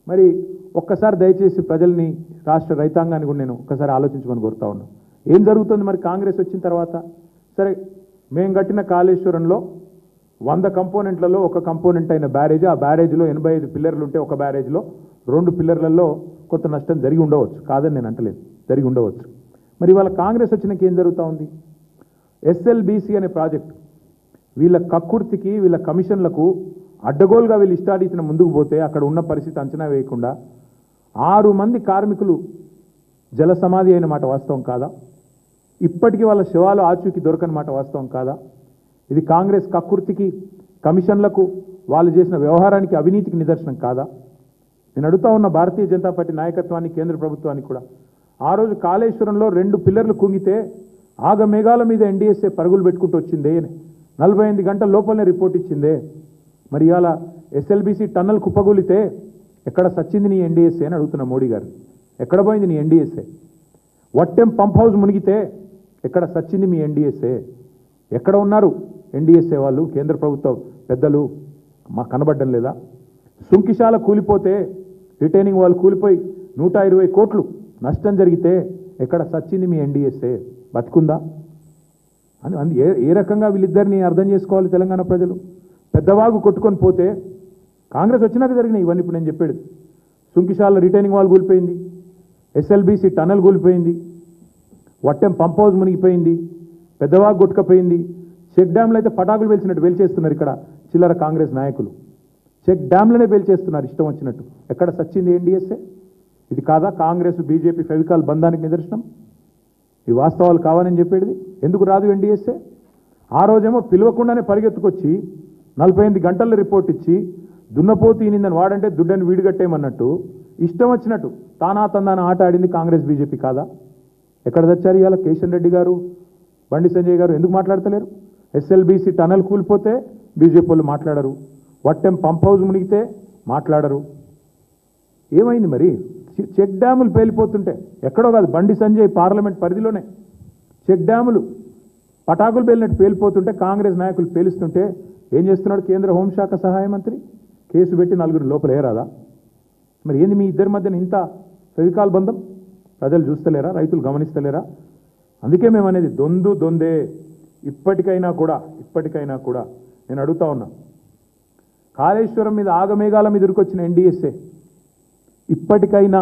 మరి ఒక్కసారి దయచేసి ప్రజల్ని రాష్ట్ర రైతాంగాన్ని కూడా నేను ఒక్కసారి ఆలోచించమని కోరుతా ఉన్నా. ఏం జరుగుతుంది మరి కాంగ్రెస్ వచ్చిన తర్వాత? సరే, మేము కట్టిన కాళేశ్వరంలో 100 కంపోనెంట్లలో ఒక కంపోనెంట్ అయిన బ్యారేజ్, ఆ బ్యారేజ్లో 85 పిల్లర్లు ఉంటే ఒక బ్యారేజ్లో 2 పిల్లర్లలో కొంత నష్టం జరిగి ఉండవచ్చు, కాదని నేను అంటలేదు, జరిగి ఉండవచ్చు. మరి ఇవాళ కాంగ్రెస్ వచ్చినాక ఏం జరుగుతూ ఉంది? ఎస్ఎల్బీసీ అనే ప్రాజెక్టు వీళ్ళ కక్కుర్తికి, వీళ్ళ కమిషన్లకు అడ్డగోలుగా వీళ్ళు ఇష్టారీతిన ముందుకు పోతే అక్కడ ఉన్న పరిస్థితి అంచనా వేయకుండా 6 మంది కార్మికులు జల సమాధి అయిన మాట వాస్తవం కాదా? ఇప్పటికీ వాళ్ళ శవాలు ఆచూకీ దొరకని మాట వాస్తవం కాదా? ఇది కాంగ్రెస్ కక్కుర్తికి, కమిషన్లకు, వాళ్ళు చేసిన వ్యవహారానికి, అవినీతికి నిదర్శనం కాదా? నేను అడుగుతా ఉన్న భారతీయ జనతా పార్టీ నాయకత్వాన్ని, కేంద్ర ప్రభుత్వానికి కూడా, ఆ రోజు కాళేశ్వరంలో 2 పిల్లర్లు కుంగితే ఆగమేఘాల మీద ఎన్డీఎస్ఏ పరుగులు పెట్టుకుంటూ వచ్చిందే, 48 గంటల లోపలనే రిపోర్ట్ ఇచ్చిందే. మరి ఇవాళ ఎస్ఎల్బీసీ టన్నల్ కుప్పగూలితే ఎక్కడ సచ్చింది నీ ఎన్డీఎస్ఏ అని అడుగుతున్న మోడీ గారు. ఎక్కడ పోయింది నీ ఎన్డీఎస్ఏ? వట్టెం పంప్ హౌస్ మునిగితే ఎక్కడ సచ్చింది మీ ఎన్డీఎస్ఏ? ఎక్కడ ఉన్నారు ఎన్డీఎస్ఏ వాళ్ళు, కేంద్ర ప్రభుత్వ పెద్దలు? మాకు కనబడ్డం లేదా? సుంకిశాల కూలిపోతే, రిటైనింగ్ వాళ్ళు కూలిపోయి 120 కోట్లు నష్టం జరిగితే ఎక్కడ సచ్చింది మీ ఎన్డీఎస్ఏ? బతుకుందా అని ఏ రకంగా వీళ్ళిద్దరిని అర్థం చేసుకోవాలి తెలంగాణ ప్రజలు? పెద్దవాగు కొట్టుకొని పోతే కాంగ్రెస్ వచ్చినాక జరిగినాయి ఇవన్నీ. ఇప్పుడు నేను చెప్పేది, సుంకిశాల రిటైనింగ్ వాల్ కూలిపోయింది, ఎస్ఎల్బీసీ టన్నల్ కూలిపోయింది, వట్టెం పంప్ హౌస్ మునిగిపోయింది, పెద్దవాగు కొట్టుకపోయింది, చెక్ డ్యాంలు అయితే పటాకులు పేల్చినట్టు పేల్చేస్తున్నారు ఇక్కడ చిల్లర కాంగ్రెస్ నాయకులు. చెక్ డ్యాంలనే పేల్చేస్తున్నారు ఇష్టం వచ్చినట్టు. ఎక్కడ సచ్చింది ఎన్డీఎస్ఏ? ఇది కాదా కాంగ్రెస్ బీజేపీ ఫెవికాల్ బంధానికి నిదర్శనం? ఈ వాస్తవాలు కావాలని చెప్పేది. ఎందుకు రాదు ఎన్డీఎస్ఏ? ఆ రోజేమో పిలవకుండానే పరిగెత్తుకొచ్చి 48 గంటల్లో రిపోర్ట్ ఇచ్చి దున్నపోతు ఈనిందని వాడంటే దుడ్డని వీడిగట్టేయమన్నట్టు ఇష్టం వచ్చినట్టు తానా తందాన ఆట ఆడింది కాంగ్రెస్ బీజేపీ కాదా? ఎక్కడ తెచ్చారు ఇవాళ కిషన్ రెడ్డి గారు, బండి సంజయ్ గారు? ఎందుకు మాట్లాడతలేరు? ఎస్ఎల్బీసీ టనల్ కూలిపోతే బీజేపీ వాళ్ళు మాట్లాడరు, వట్టెం పంప్ హౌస్ మునిగితే మాట్లాడరు. ఏమైంది మరి? చెక్ డ్యాములు పేలిపోతుంటే, ఎక్కడో కాదు బండి సంజయ్ పార్లమెంట్ పరిధిలోనే చెక్ డ్యాములు పటాకులు పేలినట్టు పేలిపోతుంటే కాంగ్రెస్ నాయకులు పేలుస్తుంటే ఏం చేస్తున్నాడు కేంద్ర హోంశాఖ సహాయ మంత్రి? కేసు పెట్టి 4 లోపల ఏరాదా? మరి ఏంది మీ ఇద్దరి మధ్యన ఇంత ఫెవికాల్ బంధం? ప్రజలు చూస్తలేరా? రైతులు గమనిస్తలేరా? అందుకే మేము అనేది దొందే. ఇప్పటికైనా కూడా నేను అడుగుతా ఉన్నా, కాళేశ్వరం మీద ఆగమేఘాల మీద ఉరికొచ్చిన ఎన్డీఎస్ఏ ఇప్పటికైనా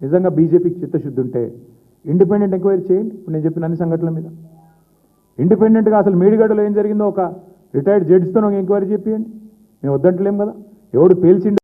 నిజంగా బీజేపీకి చిత్తశుద్ధి ఉంటే ఇండిపెండెంట్ ఎంక్వైరీ చేయండి. ఇప్పుడు నేను చెప్పిన అన్ని సంఘటనల మీద ఇండిపెండెంట్గా అసలు మేడిగడ్డలో ఏం జరిగిందో ఒక రిటైర్డ్ జడ్జితో ఎంక్వైరీ చేపియండి. మేము వద్దంటలేం కదా. ఎవడు పేల్చిండు